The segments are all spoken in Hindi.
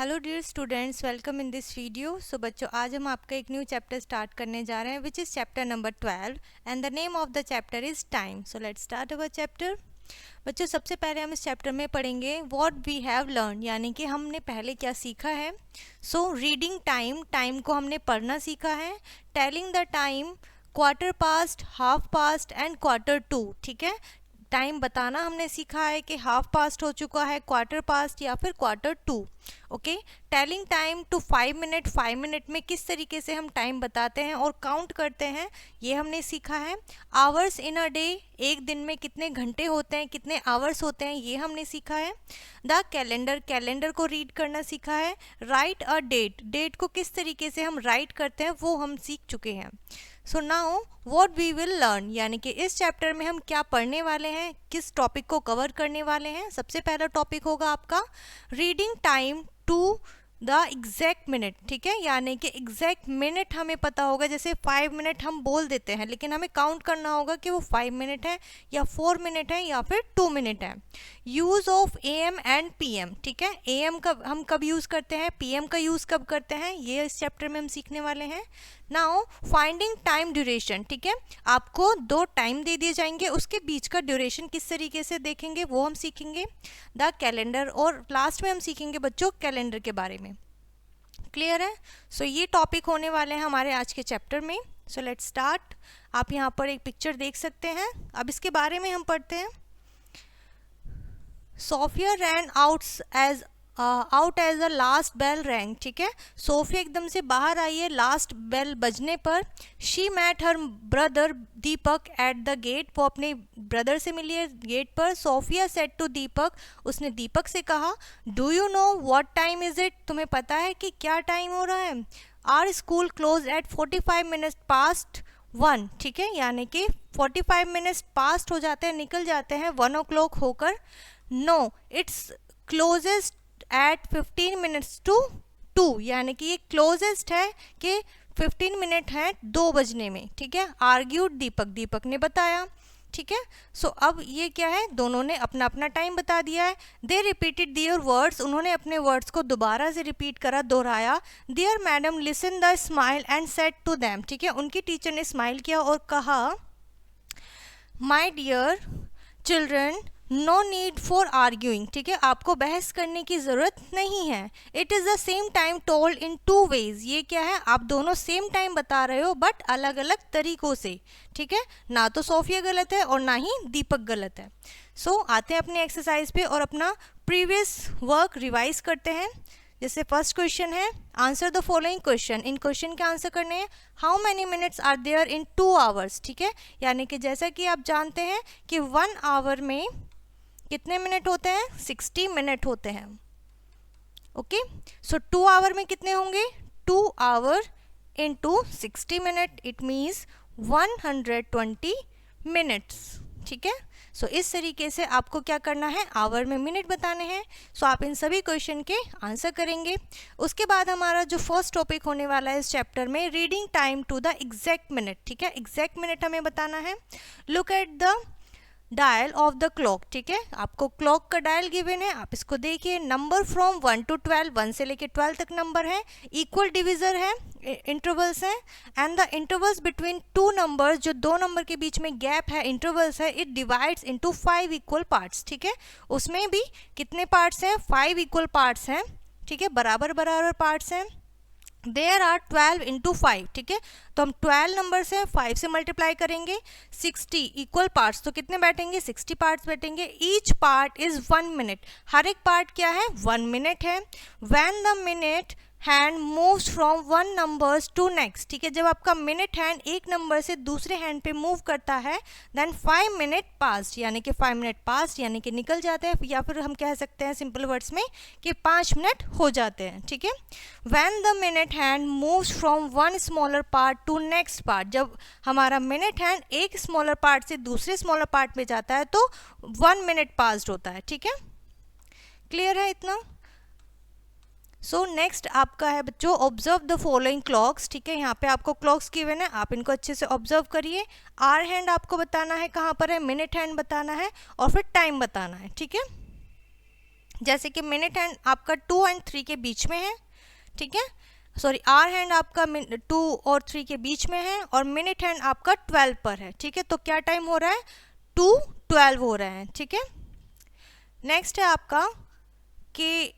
Hello dear students, welcome in this video. So बच्चों, आज हम आपका एक न्यू चैप्टर स्टार्ट करने जा रहे हैं which is chapter number 12 and the name of the chapter is time. So let's start our chapter. बच्चों, सबसे पहले हम इस चैप्टर में पढ़ेंगे व्हाट वी हैव लर्न, यानी कि हमने पहले क्या सीखा है। सो रीडिंग टाइम, टाइम को हमने पढ़ना सीखा है। Telling the time, quarter past, half past and quarter to. ठीक है, टाइम बताना हमने सीखा है कि हाफ पास्ट हो चुका है, क्वार्टर पास्ट या फिर quarter to. Okay, telling time to 5 minute, 5 minute में किस तरीके से हम टाइम बताते हैं और काउंट करते हैं, ये हमने सीखा है। आवर्स इन अ डे, एक दिन में कितने घंटे होते हैं, कितने आवर्स होते हैं, ये हमने सीखा है। द कैलेंडर, कैलेंडर को रीड करना सीखा है। राइट अ डेट, डेट को किस तरीके से हम राइट करते हैं वो हम सीख चुके हैं। So now what we will learn, यानी कि इस चैप्टर में हम क्या पढ़ने वाले हैं, किस टॉपिक को कवर करने वाले हैं। सबसे पहला टॉपिक होगा आपका reading time to the exact minute. ठीक है, यानी कि एग्जैक्ट मिनट हमें पता होगा। जैसे 5 मिनट हम बोल देते हैं, लेकिन हमें काउंट करना होगा कि वो 5 मिनट है या 4 मिनट है या फिर 2 मिनट है। Use of AM and PM। ठीक है, AM कब हम कब यूज़ करते हैं, PM का यूज़ कब करते हैं, ये इस चैप्टर में हम सीखने वाले हैं। Now finding time duration. ठीक है, आपको 2 टाइम दे दिए जाएंगे, उसके बीच का ड्यूरेशन किस तरीके से देखेंगे वो हम सीखेंगे। द कैलेंडर, और लास्ट में हम सीखेंगे बच्चों कैलेंडर के बारे में। क्लियर है? सो ये टॉपिक होने वाले हैं हमारे आज के चैप्टर में। So let's start. आप यहाँ पर एक पिक्चर देख सकते हैं। अब इसके बारे में हम पढ़ते हैं। Sophia ran out as a last bell rang. ठीक है, सोफिया एकदम से बाहर आई है लास्ट बेल बजने पर। She met her brother Deepak at the gate, वो अपने ब्रदर से मिली है गेट पर। सोफिया सेड टू दीपक, उसने दीपक से कहा, do you know what time is it, तुम्हें पता है कि क्या टाइम हो रहा है। Our school close at 45 minutes past 1। ठीक है, यानी कि 45 मिनट्स पास्ट हो जाते हैं, निकल जाते हैं 1 o'clock होकर। No, it's closest at 15 minutes to 2, यानी कि ये क्लोजेस्ट है कि 15 मिनट है 2 बजने में। ठीक है, आर्ग्यूड दीपक, दीपक ने बताया। ठीक है, सो अब ये क्या है, दोनों ने अपना अपना टाइम बता दिया है। दे रिपीटेड देयर वर्ड्स, उन्होंने अपने वर्ड्स को दोबारा से रिपीट करा, दोहराया। Their madam listen the smile and said to them. ठीक है, उनकी टीचर ने स्माइल किया और कहा, my dear children, no need for arguing. ठीक है, आपको बहस करने की ज़रूरत नहीं है। It is the same time told in 2 ways. ये क्या है, आप दोनों सेम टाइम बता रहे हो बट अलग अलग तरीक़ों से। ठीक है, ना तो सोफिया गलत है और ना ही दीपक गलत है। सो आते हैं अपने एक्सरसाइज पे और अपना प्रीवियस वर्क रिवाइज करते हैं। जैसे फर्स्ट क्वेश्चन है, आंसर द फॉलोइंग क्वेश्चन। इन क्वेश्चन के आंसर करने हैं। How many minutes are there in 2 hours. ठीक है, यानी कि जैसा कि आप जानते हैं कि 1 आवर में कितने मिनट होते हैं, 60 मिनट होते हैं। ओके, सो 2 आवर में कितने होंगे, 2 our into 60 minute, it means 120 minutes. ठीक है, सो इस तरीके से आपको क्या करना है, आवर में मिनट बताने हैं। सो आप इन सभी क्वेश्चन के आंसर करेंगे। उसके बाद हमारा जो फर्स्ट टॉपिक होने वाला है इस चैप्टर में, reading time to the exact minute. ठीक है, एग्जैक्ट मिनट हमें बताना है। Look at the dial of the clock. ठीक है, आपको क्लॉक का डायल गिवन है, आप इसको देखिए। नंबर फ्रॉम 1 to 12, 1 से लेके 12 तक नंबर है। इक्वल डिविजर है, इंटरवल्स हैं। And the intervals between 2 numbers, जो 2 नंबर के बीच में गैप है, इंटरवल्स है, it divides into 5 equal parts. ठीक है, उसमें भी कितने पार्ट्स हैं, 5 इक्वल पार्ट्स हैं। ठीक है, बराबर बराबर पार्ट्स हैं। There are 12 into 5। ठीक है, तो हम 12 नंबर से 5 से मल्टीप्लाई करेंगे। 60 इक्वल पार्ट्स, तो कितने बैठेंगे, 60 पार्ट्स बैठेंगे। ईच पार्ट इज 1 मिनट, हर एक पार्ट क्या है, 1 मिनट है। When the minute hand moves from 1 numbers to next. ठीक है, जब आपका मिनट हैंड एक नंबर से दूसरे हैंड पे मूव करता है, देन 5 मिनट पास, यानी कि 5 मिनट पास यानी कि निकल जाते हैं, या फिर हम कह सकते हैं सिंपल वर्ड्स में कि 5 मिनट हो जाते हैं। ठीक है, when the minute hand moves from 1 smaller part two next part, जब हमारा मिनट हैंड एक स्मॉलर पार्ट से दूसरे स्मॉलर पार्ट में जाता है तो 1 मिनट पास्ड होता है। ठीक है, क्लियर है इतना। सो नेक्स्ट आपका है बच्चों, ऑब्जर्व द फॉलोइंग क्लॉक्स। ठीक है, यहाँ पे आपको क्लॉक्स गिवन है, आप इनको अच्छे से ऑब्जर्व करिए। आवर हैंड आपको बताना है कहाँ पर है, मिनट हैंड बताना है और फिर टाइम बताना है। ठीक है, जैसे कि मिनट हैंड आपका 2 और 3 के बीच में है, ठीक है, सॉरी आवर हैंड आपका 2 और 3 के बीच में है और मिनट हैंड आपका 12 पर है, ठीक है। तो क्या टाइम हो रहा है, 2:12 हो रहा है, ठीक है। नेक्स्ट है आपका कि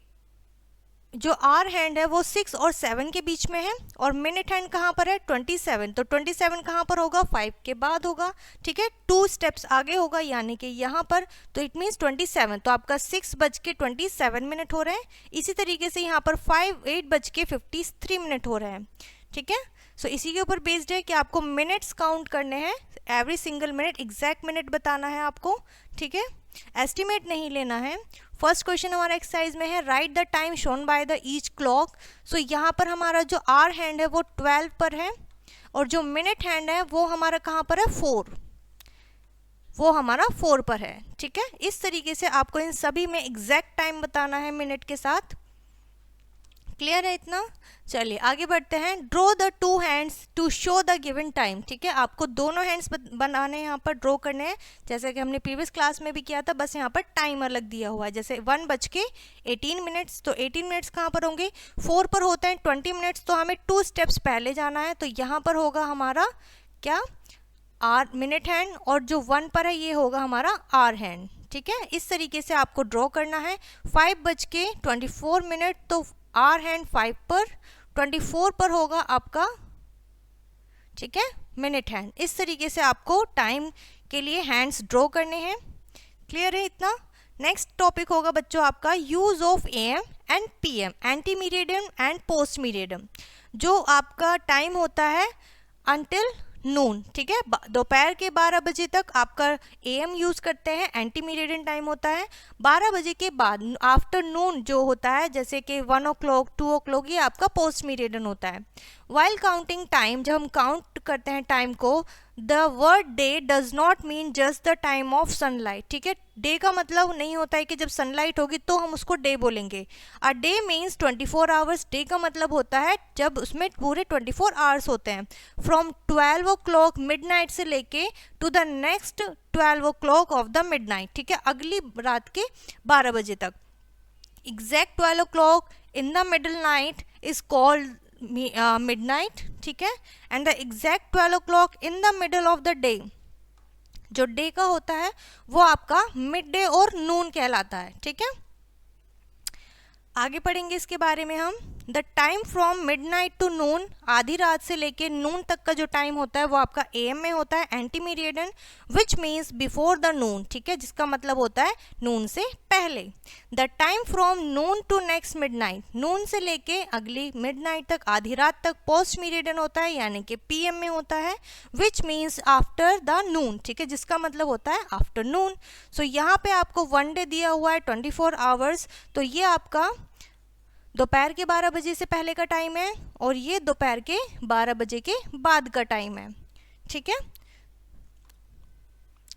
जो आवर हैंड है वो 6 और 7 के बीच में है और मिनट हैंड कहाँ पर है, 27। तो 27 कहाँ पर होगा, 5 के बाद होगा, ठीक है, 2 स्टेप्स आगे होगा यानी कि यहाँ पर, तो इट मीन्स 27। तो आपका 6:27 हो रहे हैं। इसी तरीके से यहाँ पर 8:53 हो रहे हैं, ठीक है। सो इसी के ऊपर बेस्ड है कि आपको मिनट्स काउंट करने हैं, every single minute, exact minute बताना है आपको, ठीक है, एस्टिमेट नहीं लेना है। फर्स्ट क्वेश्चन हमारा एक्सरसाइज में है, right the time shown by the each clock. So यहाँ पर हमारा जो आवर हैंड है वो 12 पर है और जो मिनट हैंड है वो हमारा कहाँ पर है, 4, वो हमारा 4 पर है, ठीक है। इस तरीके से आपको इन सभी में एग्जैक्ट टाइम बताना है मिनट के साथ। क्लियर है इतना? चलिए आगे बढ़ते हैं। Draw the 2 hands to show the given time, ठीक है, आपको दोनों हैंड्स बनाने हैं, यहाँ पर ड्रॉ करने हैं, जैसे कि हमने प्रीवियस क्लास में भी किया था, बस यहाँ पर टाइम अलग दिया हुआ है। जैसे 1:18, तो 18 मिनट्स कहाँ पर होंगे, 4 पर होते हैं 20 मिनट्स, तो हमें 2 स्टेप्स पहले जाना है, तो यहाँ पर होगा हमारा क्या, आर मिनट हैंड, और जो 1 पर है ये होगा हमारा आर हैंड, ठीक है। इस तरीके से आपको ड्रॉ करना है। 5:24, तो आर हैंड 5 पर, 24 पर होगा आपका, ठीक है, मिनट हैंड। इस तरीके से आपको टाइम के लिए हैंड्स ड्रॉ करने हैं। क्लियर है इतना? नेक्स्ट टॉपिक होगा बच्चों आपका use of AM and PM, ante meridiem and post meridiem. जो आपका टाइम होता है अंटिल नून, ठीक है, दोपहर के 12 बजे तक आपका एएम यूज़ करते हैं, एंटी मीरिडियन टाइम होता है। 12 बजे के बाद आफ्टरनून जो होता है, जैसे कि 1 o'clock 2 o'clock, ये आपका पोस्ट मीरिडियन होता है। वाइल काउंटिंग टाइम, जब हम काउंट करते हैं टाइम को, the word day does not mean just the time of sunlight, ठीक है, डे का मतलब नहीं होता है कि जब सनलाइट होगी तो हम उसको डे बोलेंगे। A day means 24 hours, day का मतलब होता है जब उसमें पूरे 24 आवर्स होते हैं। फ्रॉम 12 o'clock मिडनाइट से लेके to the next 12 o'clock of the midnight, ठीक है, अगली रात के 12 बजे तक। Exact 12 o'clock in the middle night is called midnight, ठीक है, and the exact 12 o'clock in the middle of the day, जो डे का होता है वो आपका मिड डे और नून कहलाता है, ठीक है। आगे पढ़ेंगे इसके बारे में हम। The time from midnight to noon, आधी रात से लेके नून तक का जो टाइम होता है वो आपका एएम में होता है, ante meridian, which means before the noon, ठीक है, जिसका मतलब होता है नून से पहले। The time from noon to next midnight, noon से लेके अगली मिडनाइट तक, आधी रात तक पोस्ट मीरिडियन होता है यानी कि पीएम में होता है, which means after the noon, ठीक है, जिसका मतलब होता है आफ्टरनून। सो यहाँ पे आपको 1 डे दिया हुआ है 24 आवर्स, तो ये आपका दोपहर के 12 बजे से पहले का टाइम है और ये दोपहर के 12 बजे के बाद का टाइम है, ठीक है।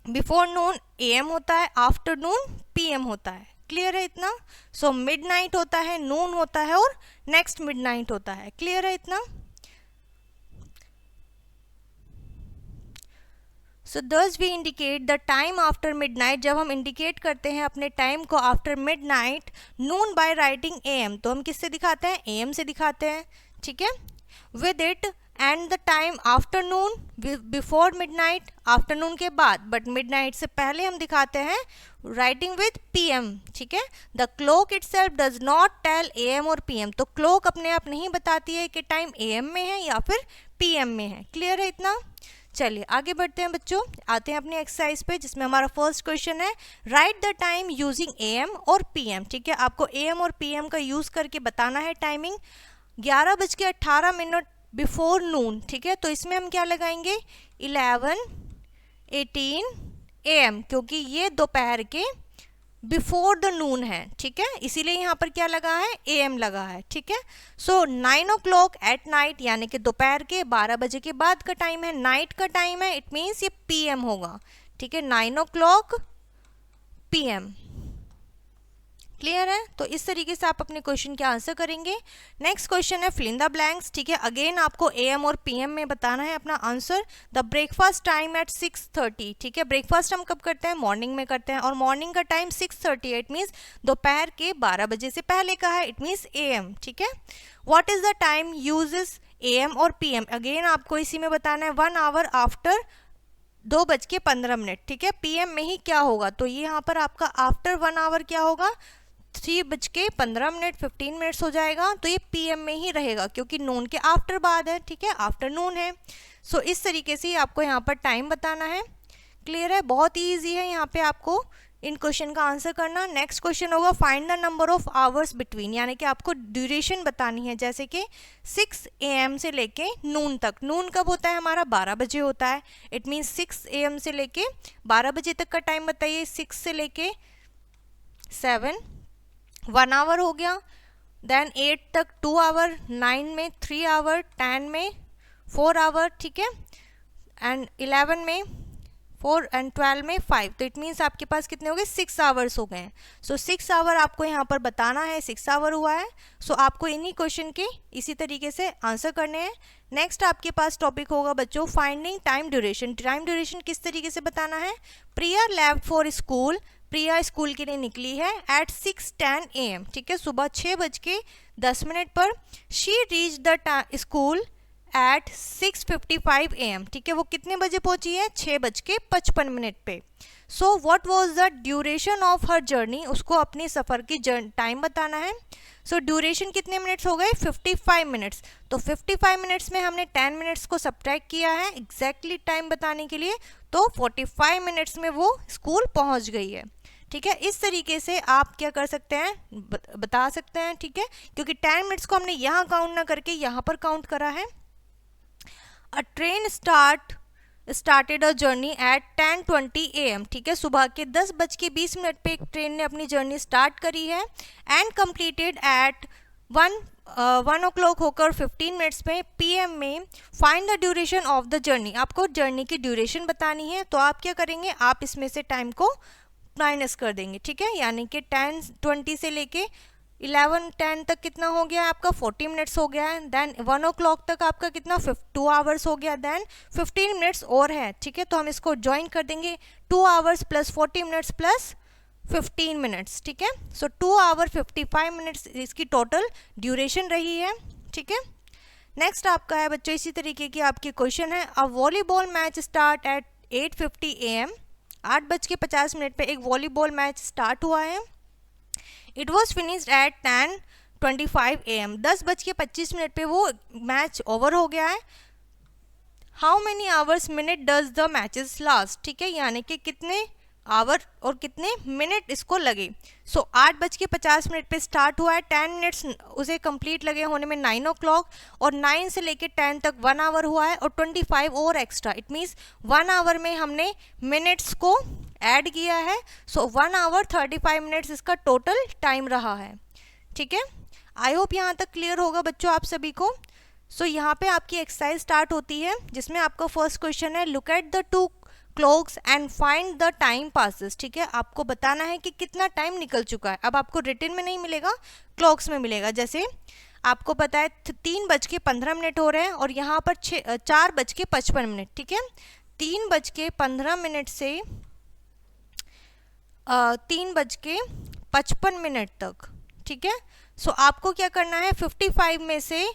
बिफोर नून एएम होता है, आफ्टरनून पीएम होता है। क्लियर है इतना? सो मिडनाइट होता है, नून होता है और नेक्स्ट मिडनाइट होता है। क्लियर है इतना? So thus we indicate the time after midnight, जब हम इंडिकेट करते हैं अपने टाइम को after midnight noon by writing AM, तो हम किससे दिखाते हैं, एएम से दिखाते हैं, ठीक है। With it and the time afternoon, before midnight, afternoon के बाद, बट मिडनाइट से पहले हम दिखाते हैं राइटिंग विद पीएम, ठीक है। The clock itself does not tell AM और पीएम, तो क्लॉक अपने आप नहीं बताती है कि टाइम एएम में है या फिर पीएम में है। क्लियर है इतना? चलिए आगे बढ़ते हैं बच्चों, आते हैं अपनी एक्सरसाइज पे, जिसमें हमारा फर्स्ट क्वेश्चन है, right the time using am और पीएम, ठीक है, आपको एएम और पीएम का यूज करके बताना है टाइमिंग। 11:18 बिफोर नून, ठीक है, तो इसमें हम क्या लगाएंगे, 11:18 AM, क्योंकि ये दोपहर के बिफोर द नून है, ठीक है, इसीलिए यहाँ पर क्या लगा है, एएम लगा है, ठीक है। सो 9 o'clock एट नाइट, यानी कि दोपहर के 12 बजे के बाद का टाइम है, नाइट का टाइम है, इट मीन्स ये पीएम होगा, ठीक है, 9 o'clock PM। क्लियर है? तो इस तरीके से आप अपने क्वेश्चन के आंसर करेंगे। नेक्स्ट क्वेश्चन है फिल इन द ब्लैंक्स, ठीक है। अगेन आपको AM और PM में बताना है अपना answer. The breakfast time at 6:30, ठीक है। ब्रेकफास्ट हम कब करते हैं? मॉर्निंग में करते हैं, और मॉर्निंग का टाइम 6:30 है, इट मीन्स दोपहर के 12 बजे से पहले का है, इट मीन्स AM, ठीक है। What is the time uses AM और PM? अगेन आपको इसी में बताना है 1 आवर आफ्टर 2:15, ठीक है। PM में ही क्या होगा? तो ये यहाँ पर आपका आफ्टर 1 आवर क्या होगा? 3:15, 15 मिनट्स हो जाएगा। तो ये PM में ही रहेगा क्योंकि नून के आफ्टर बाद है, ठीक है, आफ्टरनून है। सो इस तरीके से आपको यहाँ पर टाइम बताना है। क्लियर है? बहुत ही ईजी है यहाँ पे आपको इन क्वेश्चन का आंसर करना। नेक्स्ट क्वेश्चन होगा find the number of hours between, यानी कि आपको ड्यूरेशन बतानी है। जैसे कि 6 AM से लेके नून तक। नून कब होता है हमारा? 12 बजे होता है, इट मीन्स 6 AM से लेके 12 बजे तक का टाइम बताइए। 6 से लेके 7 1 आवर हो गया, देन 8 तक 2 आवर, 9 में 3 आवर, 10 में 4 आवर, ठीक है, एंड 11 में 4 एंड 12 में 5। तो इट मीन्स आपके पास कितने हो गए? 6 आवर्स हो गए हैं। सो 6 आवर आपको यहाँ पर बताना है, 6 आवर हुआ है। सो आपको इन्हीं क्वेश्चन के इसी तरीके से आंसर करने हैं। नेक्स्ट आपके पास टॉपिक होगा बच्चों finding time duration. Time duration किस तरीके से बताना है? Priya left for school, Priya school के लिए निकली है एट 6:10 AM, ठीक है, सुबह 6:10 पर। She reach the school eight 6:55 AM, ठीक है, वो कितने बजे पहुंची है? 6:55 पे। So what was the duration of her journey? उसको अपने सफ़र की टाइम बताना है। सो ड्यूरेशन कितने मिनट्स हो गए? 55 मिनट्स। तो 55 मिनट्स में हमने 10 मिनट्स को सब्ट्रैक्ट किया है एग्जैक्टली टाइम बताने के लिए, तो 45 मिनट्स में वो स्कूल पहुंच गई है, ठीक है। इस तरीके से आप क्या कर सकते हैं? बता सकते हैं, ठीक है, क्योंकि 10 मिनट्स को हमने यहाँ काउंट ना करके यहाँ पर काउंट करा है। अ train started a journey at 10:20 AM, ठीक है, सुबह के 10:20 पे एक ट्रेन ने अपनी जर्नी स्टार्ट करी है एंड कंप्लीटेड एट 1 o'clock होकर 15 मिनट्स में PM में। Find the duration of the journey, आपको जर्नी की ड्यूरेशन बतानी है। तो आप क्या करेंगे? आप इसमें से टाइम को माइनस कर देंगे, ठीक है, यानी कि 10:20 से लेके 11:10 तक कितना हो गया आपका? 40 मिनट्स हो गया है। देन 1 o'clock तक आपका कितना? 2 आवर्स हो गया। देन 15 मिनट्स और है, ठीक है, तो हम इसको ज्वाइन कर देंगे 2 hours plus 40 minutes plus 15 minutes, ठीक है। सो 2 आवर 55 मिनट्स इसकी टोटल ड्यूरेशन रही है, ठीक है। नेक्स्ट आपका है बच्चों इसी तरीके की आपकी क्वेश्चन है। A volleyball match start at 8:50 AM, 8:50 पे एक वॉलीबॉल मैच स्टार्ट हुआ है। It was finished at 10:25 AM, 10:25 पे वो मैच ओवर हो गया है। How many hours minute does the matches last, ठीक है, यानी कि कितने आवर और कितने मिनट इसको लगे। सो 8:50 पे स्टार्ट हुआ है, 10 मिनट्स उसे कंप्लीट लगे होने में 9 o'clock, और 9 से लेके 10 तक 1 आवर हुआ है और 25 और एक्स्ट्रा, इट मीन्स 1 आवर में हमने मिनट्स को ऐड किया है। सो 1 आवर 35 मिनट्स इसका टोटल टाइम रहा है, ठीक है। आई होप यहाँ तक क्लियर होगा बच्चों आप सभी को। सो यहाँ पे आपकी एक्सरसाइज स्टार्ट होती है जिसमें आपका फर्स्ट क्वेश्चन है look at the 2 clocks and find the time passes, ठीक है, आपको बताना है कि कितना टाइम निकल चुका है। अब आपको रिटन में नहीं मिलेगा, क्लॉक्स में मिलेगा। जैसे आपको पता है 3:15 हो रहे हैं और यहाँ पर 4:55, ठीक है, 3:15 से 3:55 तक, ठीक है। सो आपको क्या करना है? 55 में से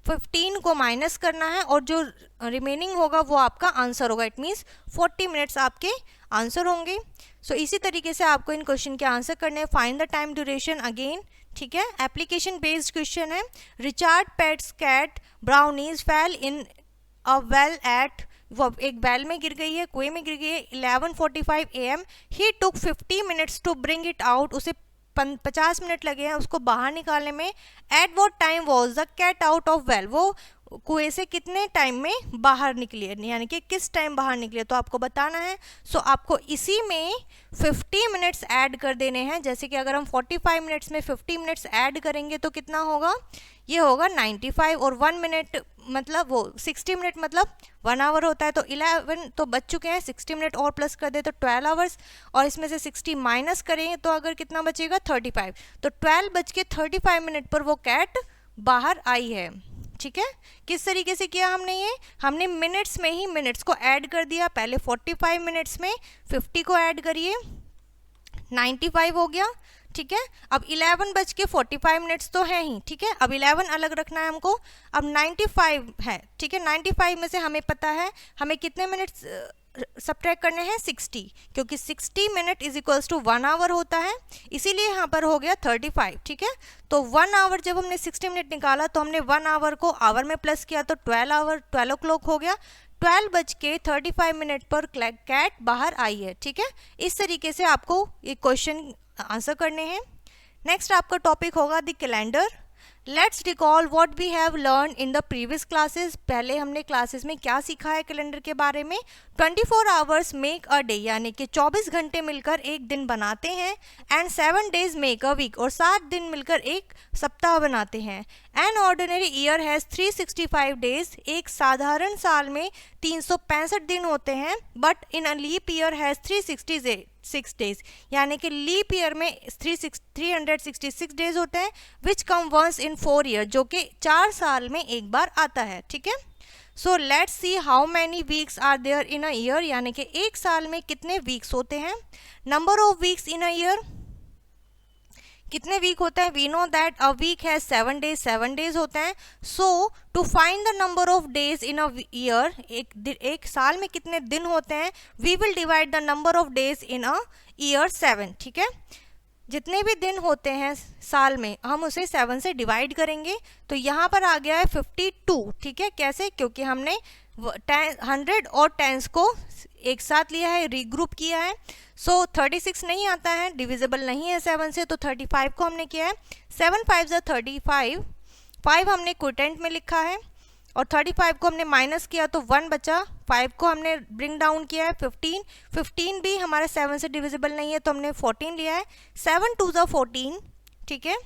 15 को माइनस करना है और जो रिमेनिंग होगा वो आपका आंसर होगा, इट मीन्स 40 मिनट्स आपके आंसर होंगे। सो इसी तरीके से आपको इन क्वेश्चन के आंसर करने हैं। Find the time duration again, ठीक है, एप्लीकेशन बेस्ड क्वेश्चन है। Richard pets cat brownies fell in a well at, वो एक वेल में गिर गई है, कुएं में गिर गई है, 11:45 AM। He took 50 minutes to bring it out, उसे 50 मिनट लगे हैं उसको बाहर निकालने में। At what time was the cat out of well, वो कुएं से कितने टाइम में बाहर निकली है, यानी कि किस टाइम बाहर निकली है, तो आपको बताना है। सो आपको इसी में 50 मिनट्स ऐड कर देने हैं। जैसे कि अगर हम 45 मिनट्स में 50 मिनट्स ऐड करेंगे तो कितना होगा, ये होगा 95, और 1 मिनट मतलब वो 60 मिनट मतलब 1 आवर होता है। तो 11 तो बच चुके हैं, 60 मिनट और प्लस कर दे तो 12 आवर्स, और इसमें से 60 माइनस करें तो अगर कितना बचेगा 35। तो 12:35 मिनट पर वो कैट बाहर आई है। ठीक है, किस तरीके से किया हमने ये, हमने मिनट्स में ही मिनट्स को ऐड कर दिया। पहले 45 मिनट्स में 50 को ऐड करिए, 95 हो गया। ठीक है, अब 11:45 मिनट्स तो है ही। ठीक है, अब 11 अलग रखना है हमको। अब 95 है। ठीक है, 95 में से हमें पता है हमें कितने मिनट्स सब्ट्रैक्ट करने हैं, 60, क्योंकि 60 minute is equals to 1 hour होता है, इसीलिए यहाँ पर हो गया 35। ठीक है, तो 1 आवर जब हमने 60 मिनट निकाला तो हमने 1 आवर को आवर में प्लस किया तो 12 आवर, 12 o'clock हो गया। 12:35 मिनट पर कैट बाहर आई है। ठीक है, इस तरीके से आपको ये क्वेश्चन आंसर करने हैं। नेक्स्ट आपका टॉपिक होगा the calendar. Let's recall what we have learn in the previous classes. पहले हमने क्लासेस में क्या सीखा है कैलेंडर के बारे में। 24 आवर्स मेक अ डे, यानी कि 24 घंटे मिलकर एक दिन बनाते हैं। And 7 days make a week, और 7 दिन मिलकर एक सप्ताह बनाते हैं। An ordinary year has 365 days, एक साधारण साल में 365 दिन होते हैं। But in a leap year has 366 days, यानी कि लीप ईयर में 366 डेज होते हैं। विच कम वंस इन 4 ईयर, जो कि 4 साल में एक बार आता है। ठीक है, so let's see how many weeks are there in a year, यानी कि एक साल में कितने वीक्स होते हैं। Number of weeks in a year, कितने वीक होता है। We know that a week has 7 days, 7 days होते हैं। So to find the number of days in a year, एक साल में कितने दिन होते हैं, we will divide the number of days in a year 7। ठीक है, जितने भी दिन होते हैं साल में हम उसे 7 से डिवाइड करेंगे। तो यहाँ पर आ गया है 52। ठीक है, कैसे, क्योंकि हमने 100 और 10 को एक साथ लिया है, रीग्रुप किया है। सो 36 नहीं आता है, डिविजिबल नहीं है 7 से, तो 35 को हमने किया है। 7 5 35, 5 हमने क्विटेंट में लिखा है, और 35 को हमने माइनस किया तो 1 बचा। 5 को हमने ब्रिंग डाउन किया है 15, 15 भी हमारा 7 से डिविजिबल नहीं है तो हमने 14 लिया है। 7 2 14। ठीक है,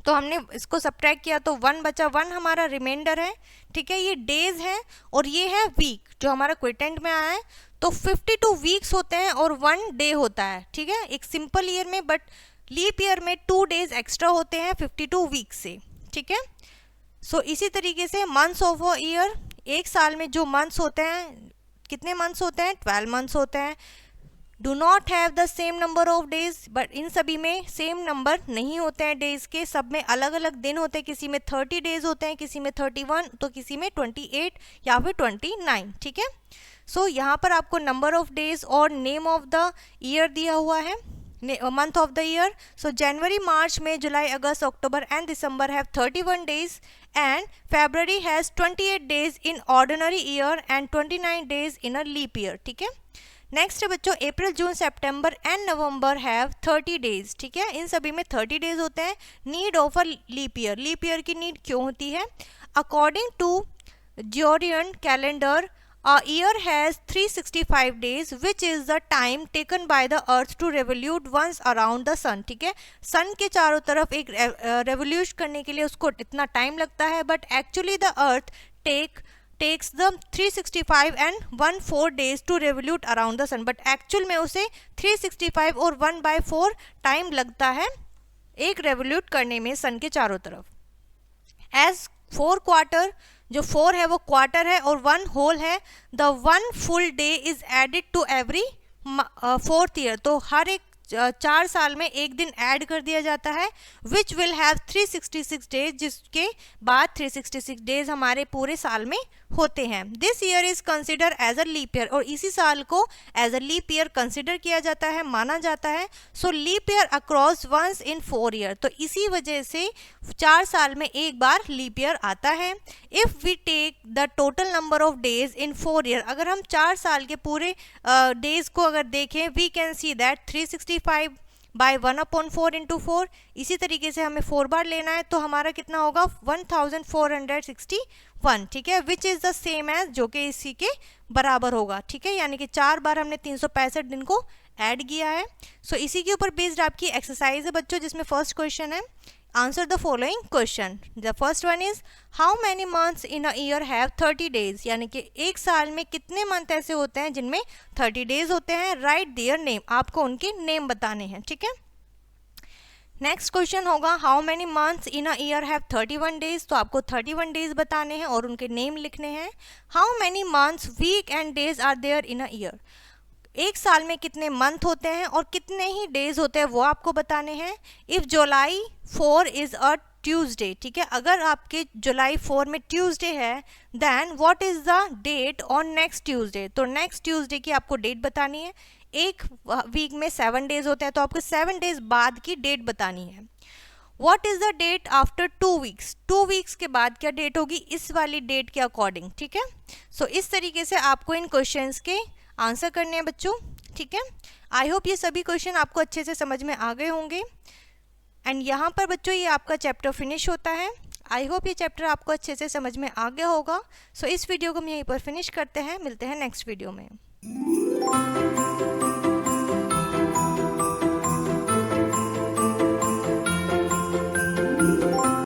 तो हमने इसको सब्ट्रैक्ट किया तो 1 बचा, 1 हमारा रिमाइंडर है। ठीक है, ये डेज है और ये है वीक जो हमारा क्विटेंट में आया है। तो 52 वीक्स होते हैं और 1 डे होता है। ठीक है, एक सिंपल ईयर में, बट लीप ईयर में 2 डेज एक्स्ट्रा होते हैं 52 वीक्स से। ठीक है, सो इसी तरीके से मंथ्स ऑफ अ ईयर, एक साल में जो मंथ्स होते हैं, कितने मंथ्स होते हैं, 12 मंथ्स होते हैं। Do not have the same number of days, but in सभी में सेम नंबर नहीं होते हैं डेज के, सब में अलग अलग दिन होते हैं। किसी में 30 डेज होते हैं, किसी में 31, तो किसी में 28 या फिर 29। ठीक है, सो यहाँ पर आपको नंबर ऑफ डेज और नेम ऑफ द ईयर दिया हुआ है, month of the year. So January, March, May, July, August, October and December have 31 days, and February has 28 days in ordinary year and 29 days in a leap year. ठीक है, नेक्स्ट है बच्चों April, June, September and November have 30 days. ठीक है, इन सभी में 30 डेज होते हैं। Need of a leap year, leap year की नीड क्यों होती है। According to Gregorian calendar, a year has 365 days, which is the time taken by the earth to revolute once around the sun. ठीक है, सन के चारों तरफ एक रेवोल्यूट करने के लिए उसको इतना टाइम लगता है, but actually the earth takes the 365 and 1/4 days to revolute around the sun, but actual में उसे 365 और 1/4 टाइम लगता है एक रेवोल्यूट करने में सन के चारों तरफ। एज 4 क्वार्टर, जो 4 है वो क्वार्टर है और 1 होल है। The 1 full day is added to every 4th year, तो हर एक 4 साल में एक दिन ऐड कर दिया जाता है। विच विल हैव 366 डेज, जिसके बाद 366 डेज हमारे पूरे साल में होते हैं। This year is consider as a leap year, और इसी साल को as a leap year consider किया जाता है, माना जाता है। So leap year across once in 4 year, तो इसी वजह से 4 साल में एक बार लीप ईयर आता है। If we take the total number of days in 4 year, अगर हम 4 साल के पूरे डेज को अगर देखें, we can see that 365 by 1/4 into 4। इसी तरीके से हमें 4 बार लेना है तो हमारा कितना होगा 1461, ठीक है, which is the same as, जो कि इसी के बराबर होगा, ठीक है, यानी कि 4 बार हमने 365 दिन को ऐड किया है। सो इसी के ऊपर बेस्ड आपकी एक्सरसाइज है बच्चों, जिसमें फर्स्ट क्वेश्चन है answer the following question. The first one is how many months in a year have 30 days, यानी कि एक साल में कितने मंथ ऐसे होते हैं जिनमें 30 डेज होते हैं। राइट देयर नेम, आपको उनके नेम बताने हैं, ठीक है। नेक्स्ट क्वेश्चन होगा how many months in a year have 31 days, तो आपको 31 डेज बताने हैं और उनके नेम लिखने हैं। How many months week and days are there in a year, एक साल में कितने मंथ होते हैं और कितने ही डेज होते हैं वो आपको बताने हैं। If July 4 is a Tuesday, ठीक है, अगर आपके जुलाई 4 में ट्यूसडे है then what is the date on next Tuesday, तो नेक्स्ट ट्यूसडे की आपको डेट बतानी है। एक वीक में 7 डेज होते हैं तो आपको 7 डेज बाद की डेट बतानी है। What is the date after 2 weeks, 2 weeks के बाद क्या डेट होगी इस वाली डेट के अकॉर्डिंग, ठीक है। सो इस तरीके से आपको इन क्वेश्चंस के आंसर करने हैं बच्चों, ठीक है। आई होप ये सभी क्वेश्चन आपको अच्छे से समझ में आ गए होंगे। एंड यहाँ पर बच्चों ये आपका चैप्टर फिनिश होता है। आई होप ये चैप्टर आपको अच्छे से समझ में आ गया होगा। सो इस वीडियो को हम यहीं पर फिनिश करते हैं, मिलते हैं नेक्स्ट वीडियो में।